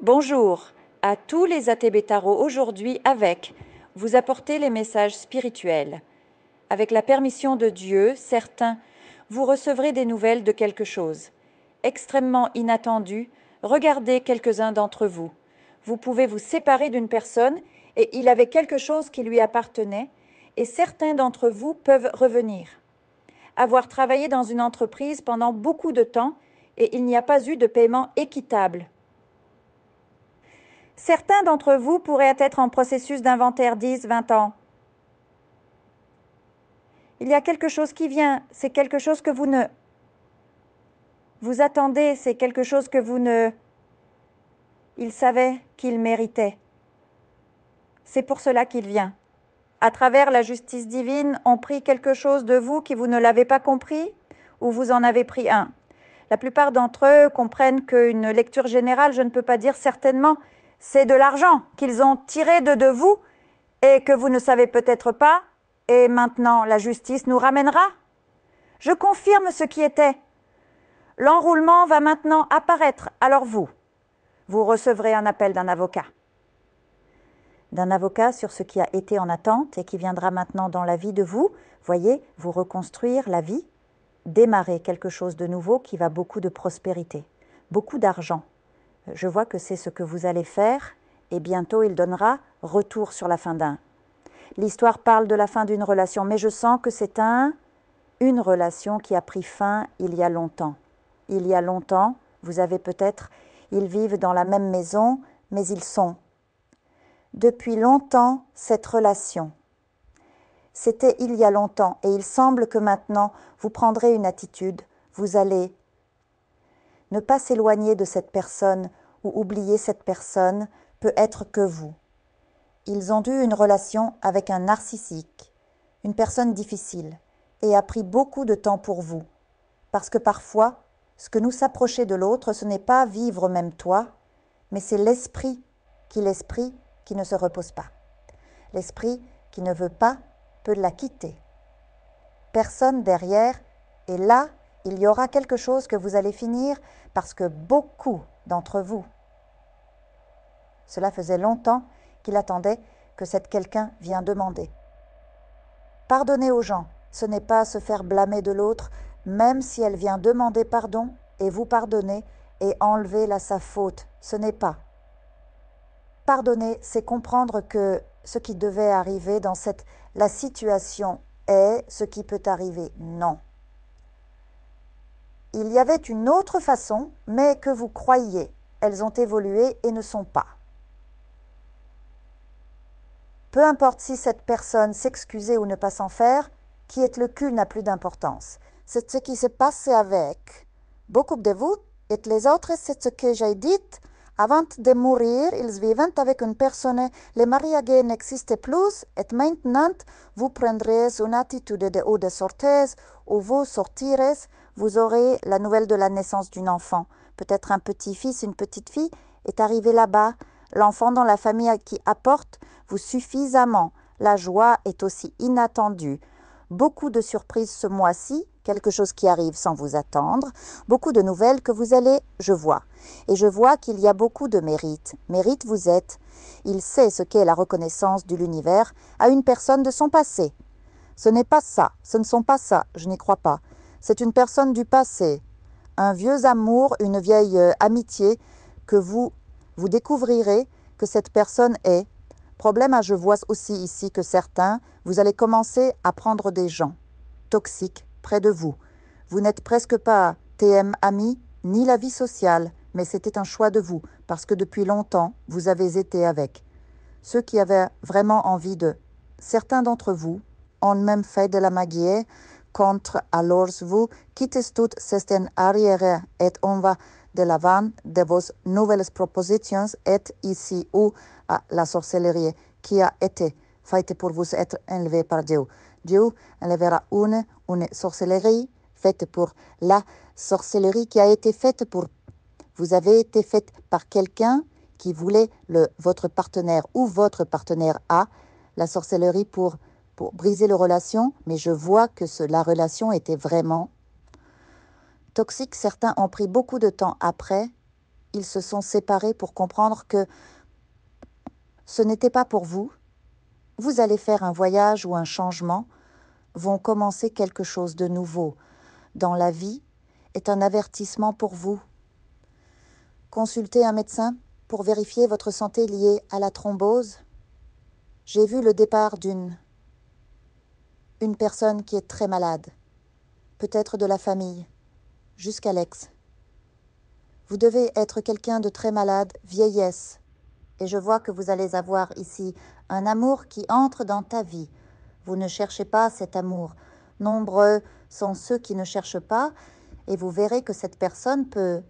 Bonjour à tous les ATB Tarot aujourd'hui avec vous apporter les messages spirituels. Avec la permission de Dieu, certains, vous recevrez des nouvelles de quelque chose. Extrêmement inattendu, regardez quelques-uns d'entre vous. Vous pouvez vous séparer d'une personne et il avait quelque chose qui lui appartenait et certains d'entre vous peuvent revenir. Avoir travaillé dans une entreprise pendant beaucoup de temps et il n'y a pas eu de paiement équitable. Certains d'entre vous pourraient être en processus d'inventaire 10, 20 ans. Il y a quelque chose qui vient, c'est quelque chose que vous attendez, c'est quelque chose que vous ne... Il savait qu'il méritait. C'est pour cela qu'il vient. À travers la justice divine, on prie quelque chose de vous qui vous ne l'avez pas compris ou vous en avez pris un. La plupart d'entre eux comprennent qu'une lecture générale, je ne peux pas dire certainement, c'est de l'argent qu'ils ont tiré de vous et que vous ne savez peut-être pas, et maintenant la justice nous ramènera. Je confirme ce qui était. L'enroulement va maintenant apparaître, alors vous recevrez un appel d'un avocat. D'un avocat sur ce qui a été en attente et qui viendra maintenant dans la vie de vous, voyez, vous reconstruire la vie, démarrer quelque chose de nouveau qui va beaucoup de prospérité, beaucoup d'argent. Je vois que c'est ce que vous allez faire et bientôt il donnera retour sur la fin d'un. L'histoire parle de la fin d'une relation, mais je sens que c'est une relation qui a pris fin il y a longtemps. Il y a longtemps, vous avez peut-être, ils vivent dans la même maison, mais ils sont. Depuis longtemps, cette relation. C'était il y a longtemps et il semble que maintenant, vous prendrez une attitude, vous allez ne pas s'éloigner de cette personne ou oublier cette personne peut être que vous. Ils ont eu une relation avec un narcissique, une personne difficile, et a pris beaucoup de temps pour vous. Parce que parfois, ce que nous s'approcher de l'autre, ce n'est pas vivre même toi, mais c'est l'esprit qui ne se repose pas. L'esprit qui ne veut pas peut la quitter. Personne derrière, et là, il y aura quelque chose que vous allez finir parce que beaucoup d'entre vous, cela faisait longtemps qu'il attendait que cette quelqu'un vienne demander. Pardonner aux gens, ce n'est pas se faire blâmer de l'autre, même si elle vient demander pardon et vous pardonner et enlever sa faute, ce n'est pas. Pardonner, c'est comprendre que ce qui devait arriver dans la situation est ce qui peut arriver. Non. Il y avait une autre façon, mais que vous croyiez. Elles ont évolué et ne sont pas. Peu importe si cette personne s'excusait ou ne pas s'en faire, qui est le cul n'a plus d'importance. C'est ce qui s'est passé avec beaucoup de vous, et les autres, c'est ce que j'ai dit. Avant de mourir, ils vivaient avec une personne, le mariage n'existe plus, et maintenant, vous prendrez une attitude de sorteuse, ou vous sortirez, vous aurez la nouvelle de la naissance d'un enfant. Peut-être un petit-fils, une petite-fille est arrivé là-bas. L'enfant dans la famille qui apporte vous suffisamment. La joie est aussi inattendue. Beaucoup de surprises ce mois-ci, quelque chose qui arrive sans vous attendre, beaucoup de nouvelles que vous allez, je vois. Et je vois qu'il y a beaucoup de mérite. Mérite vous êtes. Il sait ce qu'est la reconnaissance de l'univers à une personne de son passé. Ce n'est pas ça, ce ne sont pas ça, je n'y crois pas. C'est une personne du passé. Un vieux amour, une vieille amitié que vous découvrirez que cette personne est. Problème, je vois aussi ici que certains, vous allez commencer à prendre des gens toxiques près de vous. Vous n'êtes presque pas TM amis, ni la vie sociale, mais c'était un choix de vous, parce que depuis longtemps, vous avez été avec. Ceux qui avaient vraiment envie de... Certains d'entre vous ont même fait de la magie contre alors vous quittez toutes ces arrières et on va de l'avant de vos nouvelles propositions est ici où la sorcellerie qui a été faite pour vous être enlevée par Dieu. Dieu enlèvera une sorcellerie faite pour la sorcellerie qui a été faite pour vous avez été faite par quelqu'un qui voulait votre partenaire ou votre partenaire a la sorcellerie pour briser la relation, mais je vois que la relation était vraiment toxique. Certains ont pris beaucoup de temps après Ils se sont séparés pour comprendre que ce n'était pas pour vous. Vous allez faire un voyage ou un changement, vont commencer quelque chose de nouveau dans la vie, est un avertissement pour vous. Consultez un médecin pour vérifier votre santé liée à la thrombose. J'ai vu le départ d'une personne qui est très malade, peut-être de la famille, jusqu'à l'ex. Vous devez être quelqu'un de très malade, vieillesse. Et je vois que vous allez avoir ici un amour qui entre dans ta vie. Vous ne cherchez pas cet amour. Nombreux sont ceux qui ne cherchent pas, et vous verrez que cette personne peut